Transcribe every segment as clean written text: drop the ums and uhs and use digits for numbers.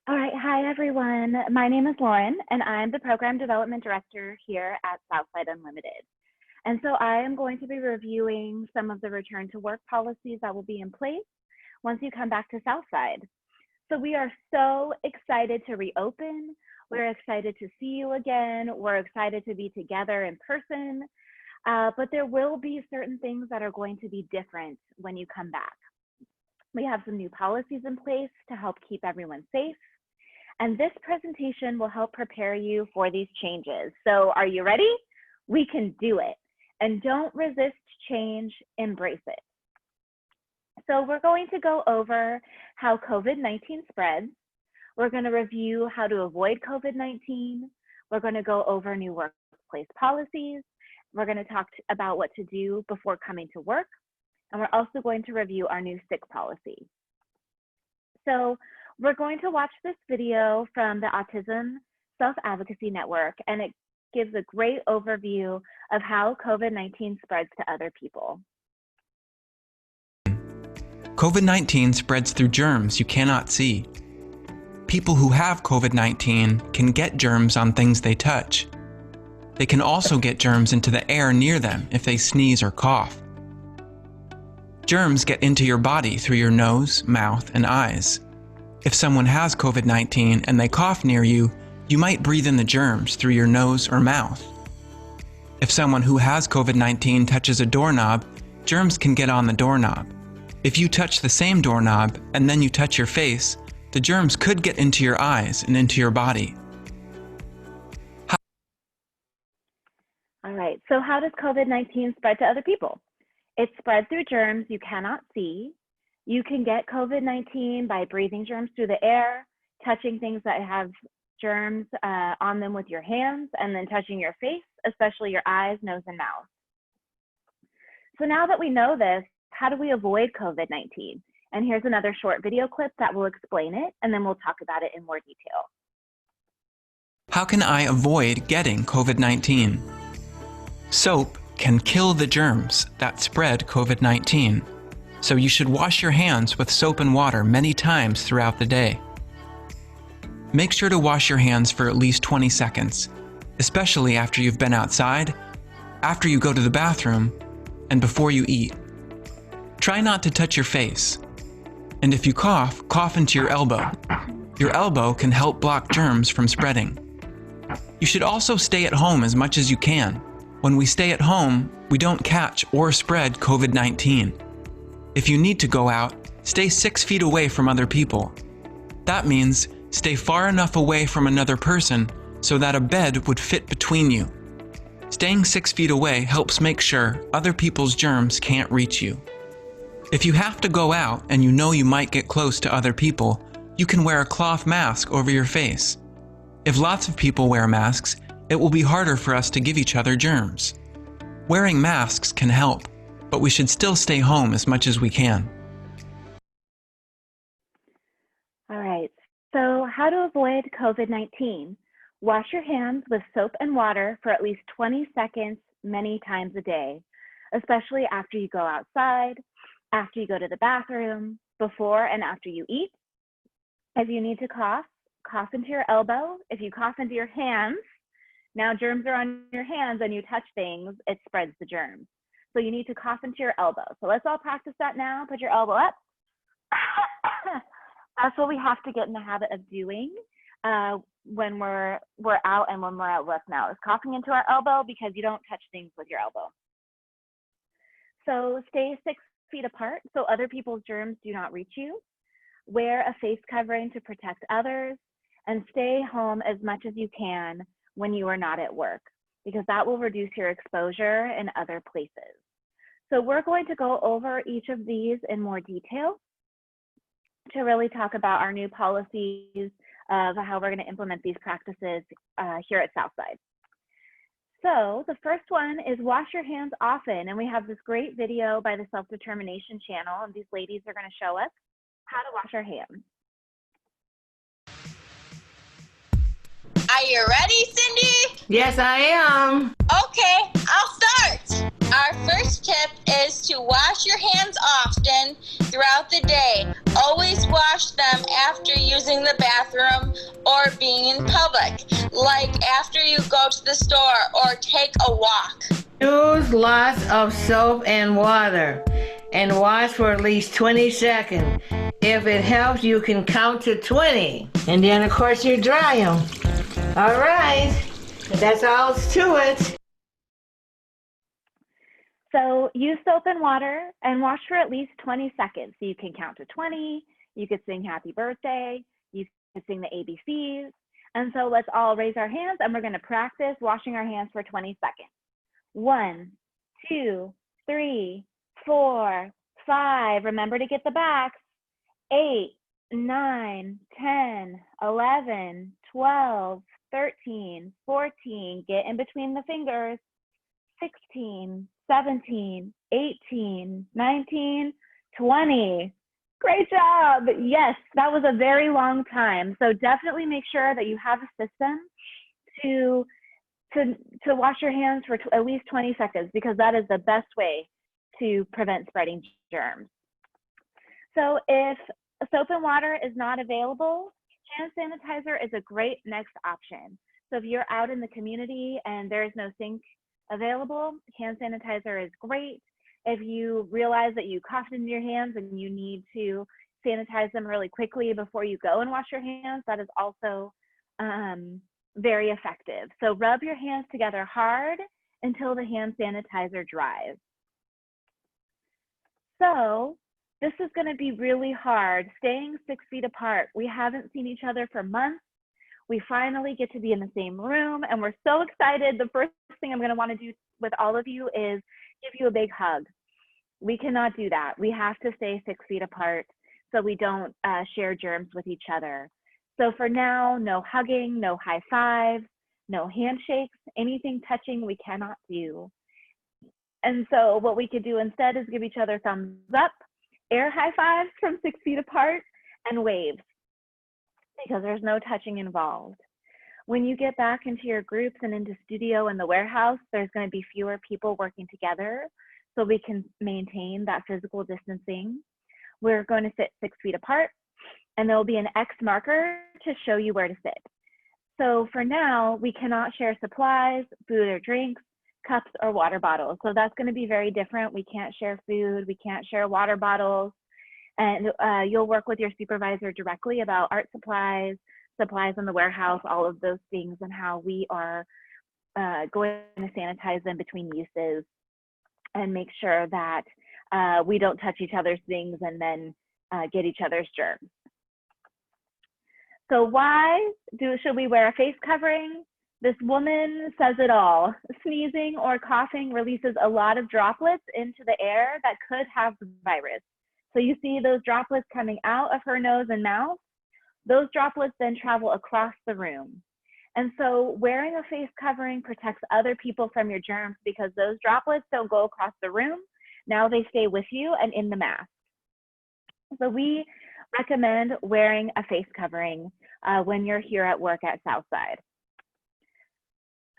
All right, hi everyone. My name is Lauren, and I'm the Program Development Director here at Southside Unlimited. And so I am going to be reviewing some of the return to work policies that will be in place once you come back to Southside. So we are so excited to reopen. We're excited to see you again. We're excited to be together in person. But there will be certain things that are going to be different when you come back. We have some new policies in place to help keep everyone safe. And this presentation will help prepare you for these changes. So are you ready? We can do it. And don't resist change, embrace it. So we're going to go over how COVID-19 spreads. We're going to review how to avoid COVID-19. We're going to go over new workplace policies. We're going to talk about what to do before coming to work. And we're also going to review our new sick policy. So we're going to watch this video from the Autism Self-Advocacy Network, and it gives a great overview of how COVID-19 spreads to other people. COVID-19 spreads through germs you cannot see. People who have COVID-19 can get germs on things they touch. They can also get germs into the air near them if they sneeze or cough. Germs get into your body through your nose, mouth, and eyes. If someone has COVID-19 and they cough near you, you might breathe in the germs through your nose or mouth. If someone who has COVID-19 touches a doorknob, germs can get on the doorknob. If you touch the same doorknob and then you touch your face, the germs could get into your eyes and into your body. All right, so how does COVID-19 spread to other people? It spreads through germs you cannot see. You can get COVID-19 by breathing germs through the air, touching things that have germs on them with your hands, and then touching your face, especially your eyes, nose, and mouth. So now that we know this, how do we avoid COVID-19? And here's another short video clip that will explain it, and then we'll talk about it in more detail. How can I avoid getting COVID-19? Soap can kill the germs that spread COVID-19. So you should wash your hands with soap and water many times throughout the day. Make sure to wash your hands for at least 20 seconds, especially after you've been outside, after you go to the bathroom, and before you eat. Try not to touch your face. And if you cough, cough into your elbow. Your elbow can help block germs from spreading. You should also stay at home as much as you can. When we stay at home, we don't catch or spread COVID-19. If you need to go out, stay 6 feet away from other people. That means stay far enough away from another person so that a bed would fit between you. Staying 6 feet away helps make sure other people's germs can't reach you. If you have to go out and you know you might get close to other people, you can wear a cloth mask over your face. If lots of people wear masks, it will be harder for us to give each other germs. Wearing masks can help, but we should still stay home as much as we can. All right, so how to avoid COVID-19? Wash your hands with soap and water for at least 20 seconds many times a day, especially after you go outside, after you go to the bathroom, before and after you eat. If you need to cough, cough into your elbow. If you cough into your hands, now germs are on your hands and you touch things, it spreads the germs. So you need to cough into your elbow. So let's all practice that now. Put your elbow up. That's what we have to get in the habit of doing when we're out and when we're at work now, is coughing into our elbow, because you don't touch things with your elbow. So stay 6 feet apart so other people's germs do not reach you. Wear a face covering to protect others, and stay home as much as you can when you are not at work, because that will reduce your exposure in other places. So we're going to go over each of these in more detail to really talk about our new policies of how we're going to implement these practices here at Southside. So the first one is wash your hands often, and we have this great video by the Self-Determination channel, and these ladies are going to show us how to wash our hands. Are you ready, Cindy? Yes, I am. Okay, I'll start. Our first tip is to wash your hands often throughout the day. Always wash wash them after using the bathroom or being in public, like after you go to the store or take a walk. Use lots of soap and water and wash for at least 20 seconds. If it helps, you can count to 20. And then, of course, you dry them. All right. That's all to it. So use soap and water and wash for at least 20 seconds. So you can count to 20. You could sing happy birthday. You could sing the ABCs. And so let's all raise our hands and we're going to practice washing our hands for 20 seconds. 1, 2, 3, 4, 5. Remember to get the backs. 8, 9, 10, 11, 12, 13, 14. Get in between the fingers. 16, 17, 18, 19, 20. Great job. Yes, that was a very long time. So definitely make sure that you have a system to wash your hands for at least 20 seconds, because that is the best way to prevent spreading germs. So if soap and water is not available, hand sanitizer is a great next option. So if you're out in the community and there's no sink available, hand sanitizer is great. If you realize that you coughed into your hands and you need to sanitize them really quickly before you go and wash your hands, that is also very effective. So rub your hands together hard until the hand sanitizer dries. So this is going to be really hard, staying 6 feet apart. We haven't seen each other for months. We finally get to be in the same room and we're so excited. The first thing I'm going to want to do with all of you is give you a big hug. We cannot do that. We have to stay 6 feet apart so we don't share germs with each other. So for now, no hugging, no high fives, no handshakes, anything touching we cannot do. And so what we could do instead is give each other thumbs up, air high fives from 6 feet apart, and waves, because there's no touching involved. When you get back into your groups and into studio in the warehouse, there's going to be fewer people working together so we can maintain that physical distancing. We're going to sit 6 feet apart, and there will be an X marker to show you where to sit. So for now, we cannot share supplies, food or drinks, cups or water bottles. So that's going to be very different. We can't share food, we can't share water bottles, and you'll work with your supervisor directly about art supplies, supplies in the warehouse, all of those things, and how we are going to sanitize them between uses and make sure that we don't touch each other's things and then get each other's germs. So why should we wear a face covering? This woman says it all. Sneezing or coughing releases a lot of droplets into the air that could have the virus. So you see those droplets coming out of her nose and mouth. Those droplets then travel across the room. And so wearing a face covering protects other people from your germs, because those droplets don't go across the room. Now they stay with you and in the mask. So we recommend wearing a face covering when you're here at work at Southside.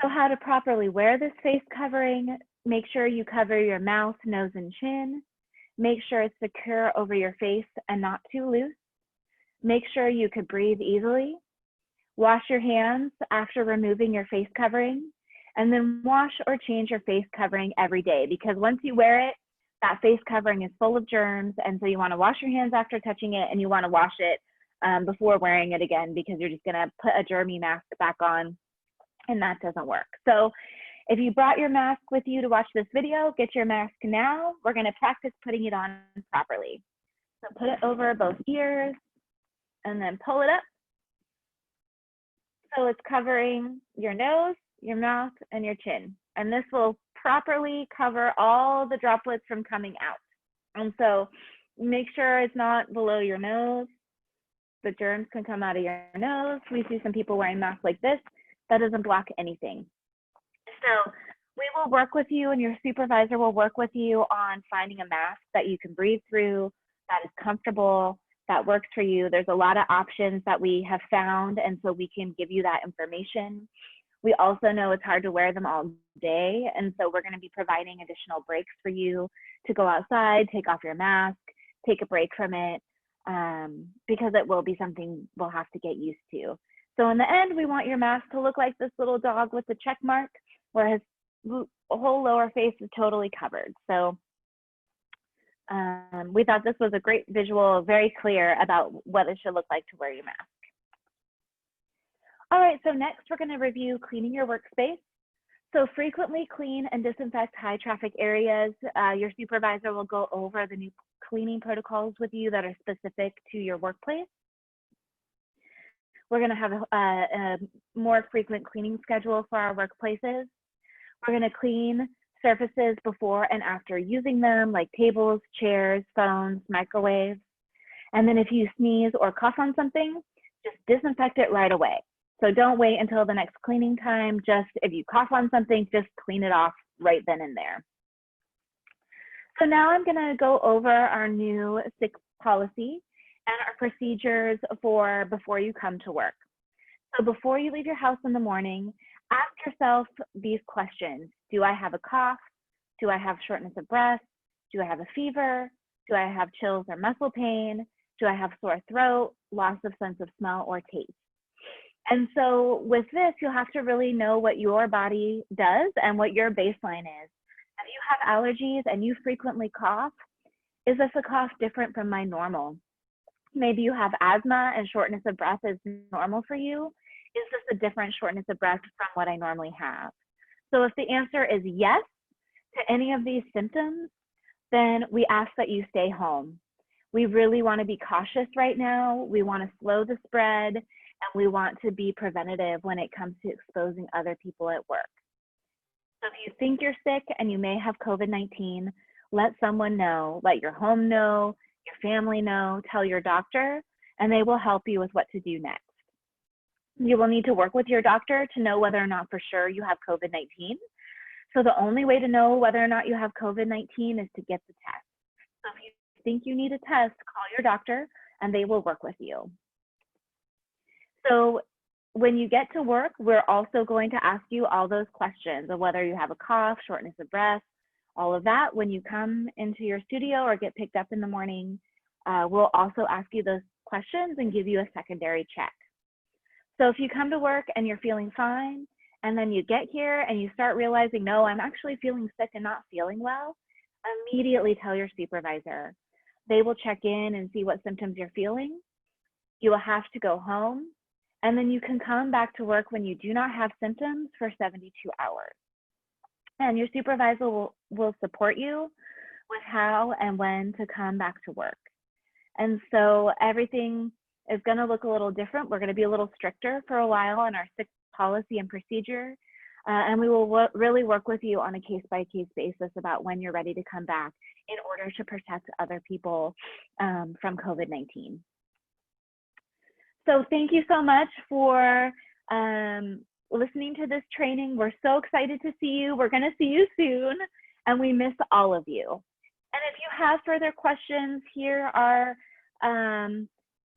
So how to properly wear this face covering: make sure you cover your mouth, nose, and chin. Make sure it's secure over your face and not too loose. Make sure you could breathe easily. Wash your hands after removing your face covering, and then wash or change your face covering every day, because once you wear it, that face covering is full of germs, and so you want to wash your hands after touching it, and you want to wash it before wearing it again, because you're just going to put a germy mask back on, and that doesn't work. So if you brought your mask with you to watch this video, get your mask now. We're going to practice putting it on properly. So put it over both ears and then pull it up. So it's covering your nose, your mouth, and your chin. And this will properly cover all the droplets from coming out. And so make sure it's not below your nose. The germs can come out of your nose. We see some people wearing masks like this. That doesn't block anything. So we will work with you, and your supervisor will work with you on finding a mask that you can breathe through, that is comfortable, that works for you. There's a lot of options that we have found, and so we can give you that information. We also know it's hard to wear them all day, and so we're going to be providing additional breaks for you to go outside, take off your mask, take a break from it, because it will be something we'll have to get used to. So in the end, we want your mask to look like this little dog with the check mark where his whole lower face is totally covered. So we thought this was a great visual, very clear about what it should look like to wear your mask. All right, so next we're going to review cleaning your workspace. So frequently clean and disinfect high traffic areas. Your supervisor will go over the new cleaning protocols with you that are specific to your workplace. We're going to have a more frequent cleaning schedule for our workplaces. We're going to clean surfaces before and after using them, like tables, chairs, phones, microwaves. And then if you sneeze or cough on something, just disinfect it right away. So don't wait until the next cleaning time. Just if you cough on something, just clean it off right then and there. So now I'm going to go over our new sick policy and our procedures for before you come to work. So before you leave your house in the morning, ask yourself these questions. Do I have a cough? Do I have shortness of breath? Do I have a fever? Do I have chills or muscle pain? Do I have sore throat, loss of sense of smell or taste? And so with this, you'll have to really know what your body does and what your baseline is. If you have allergies and you frequently cough, is this a cough different from my normal? Maybe you have asthma and shortness of breath is normal for you. Is this a different shortness of breath from what I normally have? So if the answer is yes to any of these symptoms, then we ask that you stay home. We really want to be cautious right now. We want to slow the spread, and we want to be preventative when it comes to exposing other people at work. So if you think you're sick and you may have COVID-19, let someone know, let your home know, your family know, tell your doctor, and they will help you with what to do next. You will need to work with your doctor to know whether or not for sure you have COVID-19. So the only way to know whether or not you have COVID-19 is to get the test. So if you think you need a test, call your doctor and they will work with you. So when you get to work, we're also going to ask you all those questions of whether you have a cough, shortness of breath, all of that. When you come into your studio or get picked up in the morning, we'll also ask you those questions and give you a secondary check. So if you come to work and you're feeling fine, and then you get here and you start realizing, no, I'm actually feeling sick and not feeling well, immediately tell your supervisor. They will check in and see what symptoms you're feeling. You will have to go home, and then you can come back to work when you do not have symptoms for 72 hours. And your supervisor will support you with how and when to come back to work. And so everything is going to look a little different. We're going to be a little stricter for a while on our sick policy and procedure, and we will really work with you on a case-by-case basis about when you're ready to come back in order to protect other people from COVID-19. So thank you so much for listening to this training. We're so excited to see you. We're going to see you soon, and we miss all of you. And if you have further questions, here are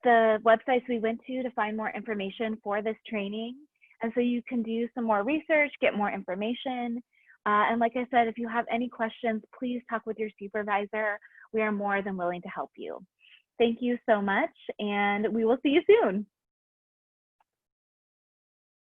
the websites we went to find more information for this training. And so you can do some more research, get more information. And like I said, if you have any questions, please talk with your supervisor. We are more than willing to help you. Thank you so much, and we will see you soon.